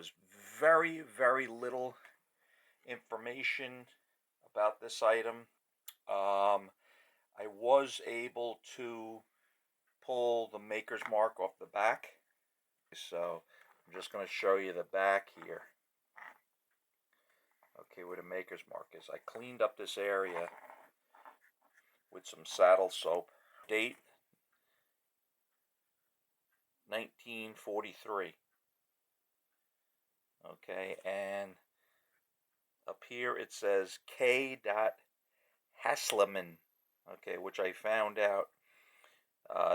was very, very little information about this item. I was able to pull the maker's mark off the back, so I'm just going to show you the back here. Okay, where the maker's mark is. I cleaned up this area with some saddle soap. Date 1943. Okay, and up here it says K. Hasleman. Okay, which I found out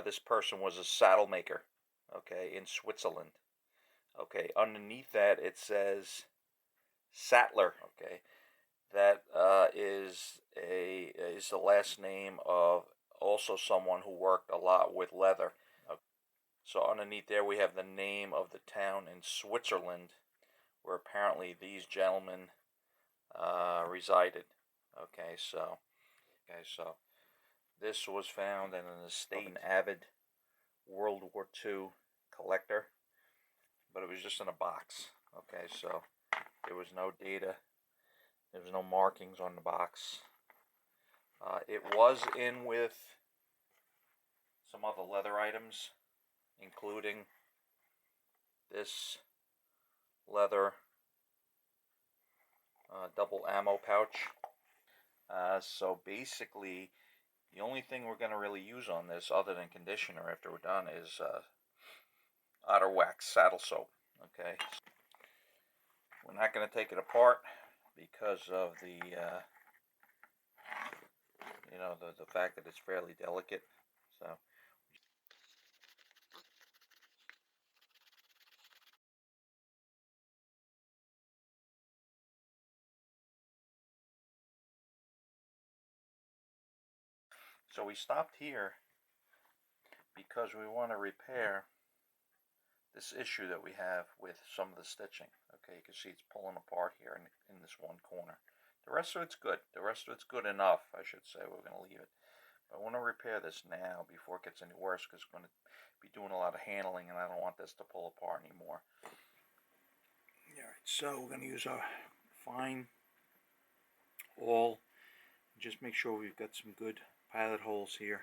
this person was a saddle maker. Okay, in Switzerland. Okay, underneath that it says Sattler. Okay, that is the last name of also someone who worked a lot with leather. Okay. So underneath there we have the name of the town in Switzerland where apparently these gentlemen resided. Okay, so this was found in an estate, an avid World War II collector, but it was just in a box. Okay, so there was no data, there was no markings on the box. It was in with some other leather items, including this leather double ammo pouch. So basically, the only thing we're going to really use on this, other than conditioner after we're done, is otter wax saddle soap. Okay, we're not going to take it apart because of the the fact that it's fairly delicate. So we stopped here because we want to repair this issue that we have with some of the stitching. Okay, you can see it's pulling apart here in this one corner. The rest of it's good. The rest of it's good enough, I should say. We're going to leave it. But I want to repair this now before it gets any worse, because it's going to be doing a lot of handling and I don't want this to pull apart anymore. Alright, so we're going to use our fine awl. Just make sure we've got some good pilot holes here.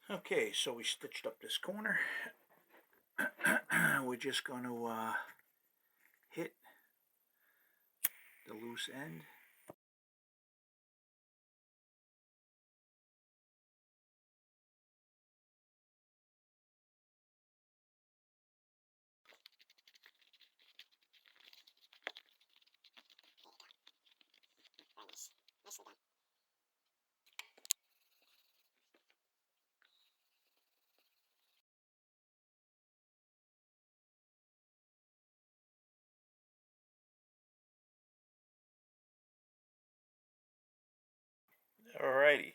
Okay, so we stitched up this corner. We're just going to hit the loose end. Alrighty,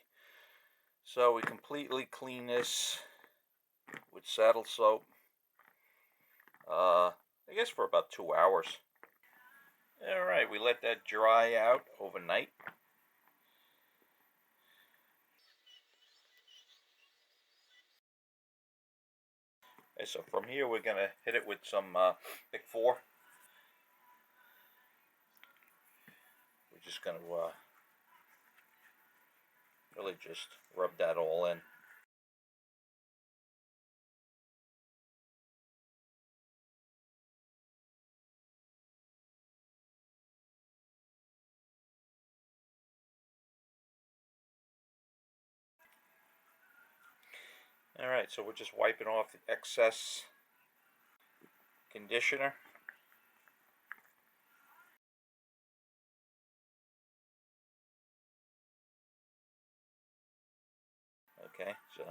so we completely clean this with saddle soap, I guess for about 2 hours. Alright, we let that dry out overnight. Okay, so from here we're going to hit it with some Pick 4. We're just going to really just rub that all in. Alright, so we're just wiping off the excess conditioner. Okay, so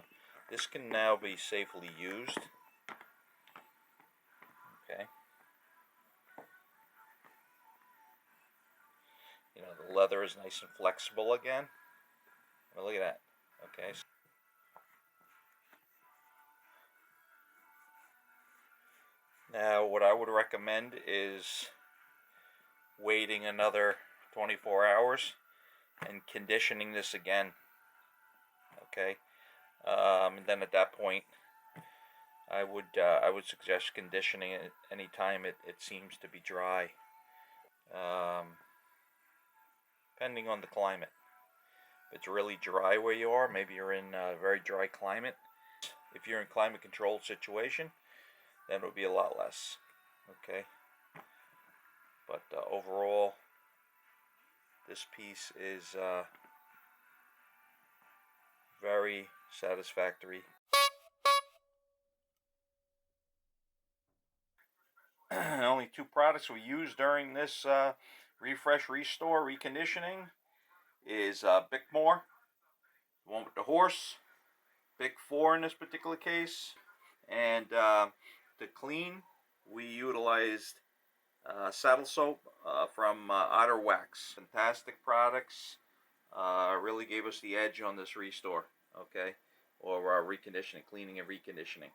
this can now be safely used. Okay. You know, the leather is nice and flexible again. Well, look at that. Okay. Now, what I would recommend is waiting another 24 hours and conditioning this again. Okay, and then at that point, I would suggest conditioning it anytime it seems to be dry, depending on the climate. If it's really dry where you are, maybe you're in a very dry climate. If you're in climate controlled situation, then it would be a lot less. Okay, but overall, this piece is very satisfactory. Only two products we use during this refresh, restore, reconditioning is Bickmore, the one with the horse, Bic 4 in this particular case, and to clean, we utilized saddle soap from Otter Wax. Fantastic products. Really gave us the edge on this restore, okay, or reconditioning, cleaning and reconditioning.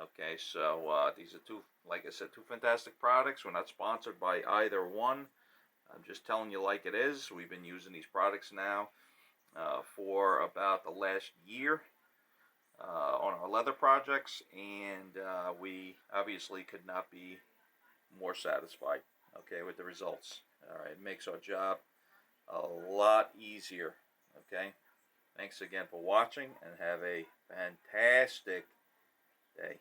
Okay, so these are two, like I said, two fantastic products. We're not sponsored by either one. I'm just telling you like it is. We've been using these products now for about the last year on our leather projects, and we obviously could not be more satisfied, okay, with the results. All right, it makes our job a lot easier, okay. Thanks again for watching, and have a fantastic day.